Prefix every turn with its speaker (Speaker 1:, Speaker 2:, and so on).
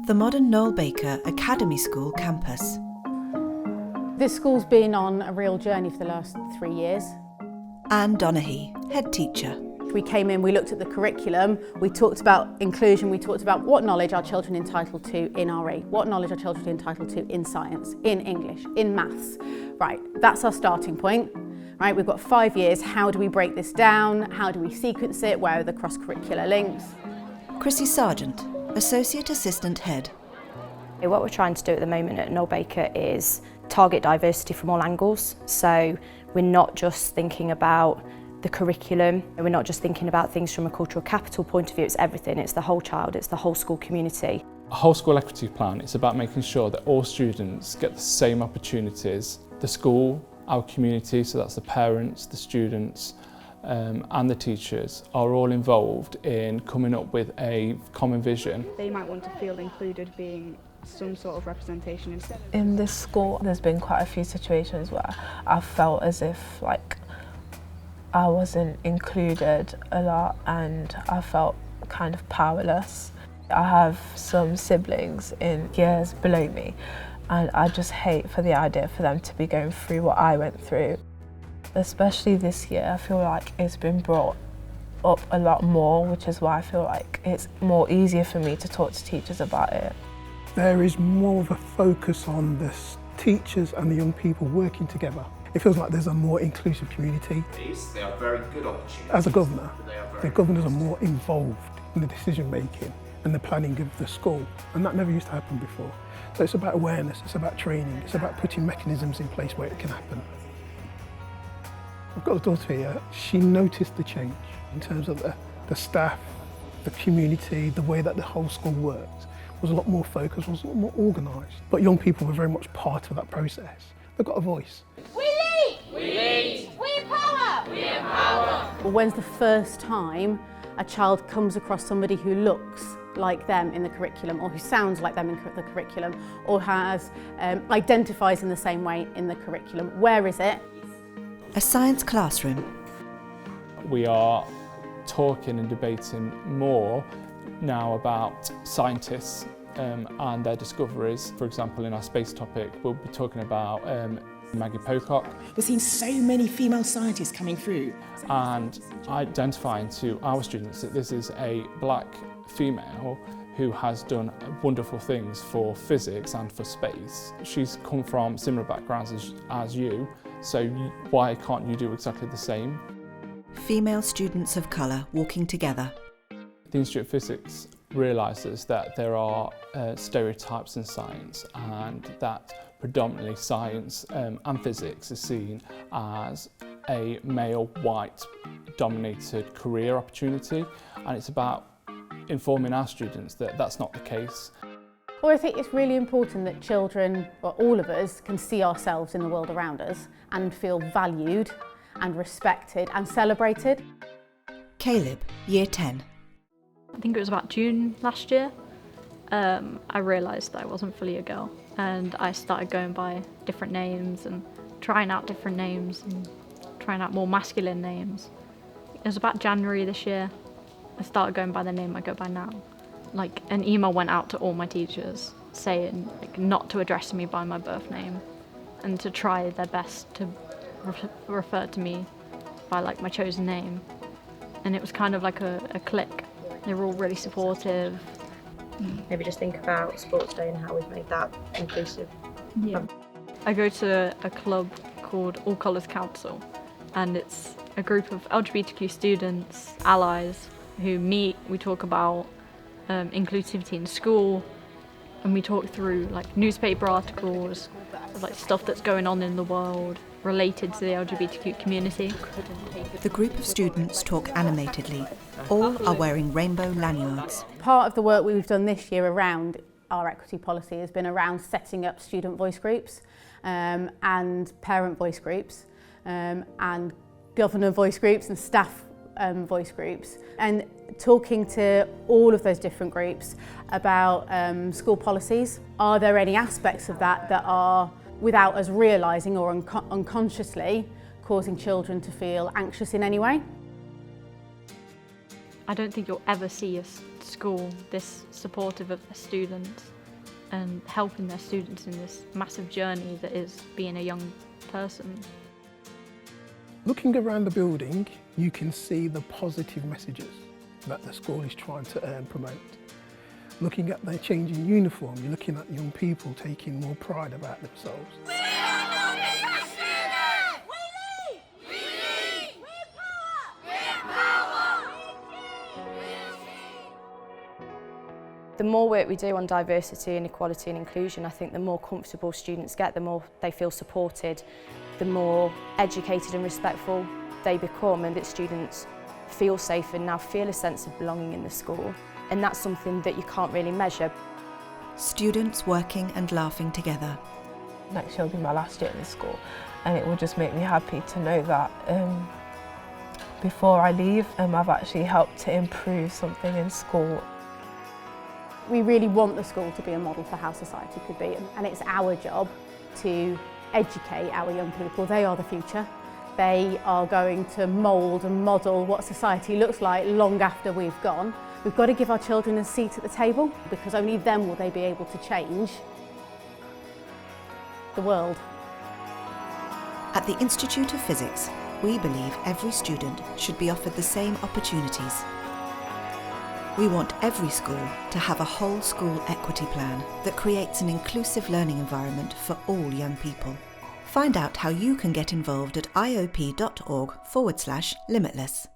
Speaker 1: the modern Noel-Baker Academy school campus.
Speaker 2: This school's been on a real journey for the last 3 years.
Speaker 1: Anne Donaghy, head teacher.
Speaker 2: We came in, we looked at the curriculum, we talked about inclusion, we talked about what knowledge are children entitled to in RE, what knowledge are children entitled to in science, in English, in maths. Right, that's our starting point. Right, we've got 5 years, how do we break this down? How do we sequence it? Where are the cross-curricular links?
Speaker 1: Chrissy Sargent, Associate Assistant Head.
Speaker 3: What we're trying to do at the moment at Noel-Baker is target diversity from all angles. So we're not just thinking about the curriculum, and we're not just thinking about things from a cultural capital point of view, it's everything, it's the whole child, it's the whole school community.
Speaker 4: A whole school equity plan, it's about making sure that all students get the same opportunities. The school, our community, so that's the parents, the students, and the teachers are all involved in coming up with a common vision.
Speaker 5: They might want to feel included, being some sort of representation.
Speaker 6: In this school, there's been quite a few situations where I felt as if I wasn't included a lot and I felt kind of powerless. I have some siblings in years below me and I just hate for the idea for them to be going through what I went through. Especially this year, I feel like it's been brought up a lot more, which is why I feel like it's more easier for me to talk to teachers about it.
Speaker 7: There is more of a focus on the teachers and the young people working together. It feels like there's a more inclusive community.
Speaker 8: They are very good opportunities.
Speaker 7: As a governor, the governors are more involved in the decision making and the planning of the school, and that never used to happen before. So it's about awareness, it's about training, it's about putting mechanisms in place where it can happen. I've got a daughter here, she noticed the change in terms of the staff, the community, the way that the whole school worked was a lot more focused, was a lot more organised. But young people were very much part of that process. They've got a voice.
Speaker 9: We lead! We lead! We empower! We empower!
Speaker 2: Well, when's the first time a child comes across somebody who looks like them in the curriculum, or who sounds like them in the curriculum, or has identifies in the same way in the curriculum? Where is it?
Speaker 1: A science classroom.
Speaker 4: We are talking and debating more now about scientists and their discoveries. For example, in our space topic, we'll be talking about Maggie Pocock.
Speaker 10: We're seeing so many female scientists coming through.
Speaker 4: And identifying to our students that this is a black female who has done wonderful things for physics and for space. She's come from similar backgrounds as you, so why can't you do exactly the same?
Speaker 1: Female students of colour walking together.
Speaker 4: The Institute of Physics realises that there are stereotypes in science, and that predominantly science and physics is seen as a male, white dominated career opportunity, and it's about informing our students that that's not the case.
Speaker 2: Well, I think it's really important that children, or all of us, can see ourselves in the world around us and feel valued and respected and celebrated.
Speaker 1: Caleb, Year 10.
Speaker 11: I think it was about June last year, I realised that I wasn't fully a girl, and I started going by different names and trying out different names and trying out more masculine names. It was about January this year, I started going by the name I go by now. Like, an email went out to all my teachers saying not to address me by my birth name and to try their best to refer to me by my chosen name. And it was kind of like a clique. They were all really supportive.
Speaker 3: Maybe just think about Sports Day and how we've made that inclusive.
Speaker 11: Yeah. I go to a club called All Colours Council, and it's a group of LGBTQ students, allies, who meet. We talk about inclusivity in school, and we talk through newspaper articles, stuff that's going on in the world related to the LGBTQ community.
Speaker 1: The group of students talk animatedly. All are wearing rainbow lanyards.
Speaker 2: Part of the work we've done this year around our equity policy has been around setting up student voice groups and parent voice groups and governor voice groups and staff voice groups, and talking to all of those different groups about school policies. Are there any aspects of that that are, without us realising or unconsciously, causing children to feel anxious in any way?
Speaker 11: I don't think you'll ever see a school this supportive of their students and helping their students in this massive journey that is being a young person.
Speaker 7: Looking around the building, you can see the positive messages that the school is trying to promote. Looking at their changing uniform, you're looking at young people taking more pride about themselves.
Speaker 3: The more work we do on diversity and equality and inclusion, I think the more comfortable students get, the more they feel supported, the more educated and respectful they become, and that students feel safe and now feel a sense of belonging in the school. And that's something that you can't really measure.
Speaker 1: Students working and laughing together.
Speaker 6: Next year will be my last year in this school, and it will just make me happy to know that before I leave, I've actually helped to improve something in school.
Speaker 2: We really want the school to be a model for how society could be, and it's our job to educate our young people. They are the future. They are going to mould and model what society looks like long after we've gone. We've got to give our children a seat at the table, because only then will they be able to change the world.
Speaker 1: At the Institute of Physics, we believe every student should be offered the same opportunities. We want every school to have a whole school equity plan that creates an inclusive learning environment for all young people. Find out how you can get involved at iop.org/limitless.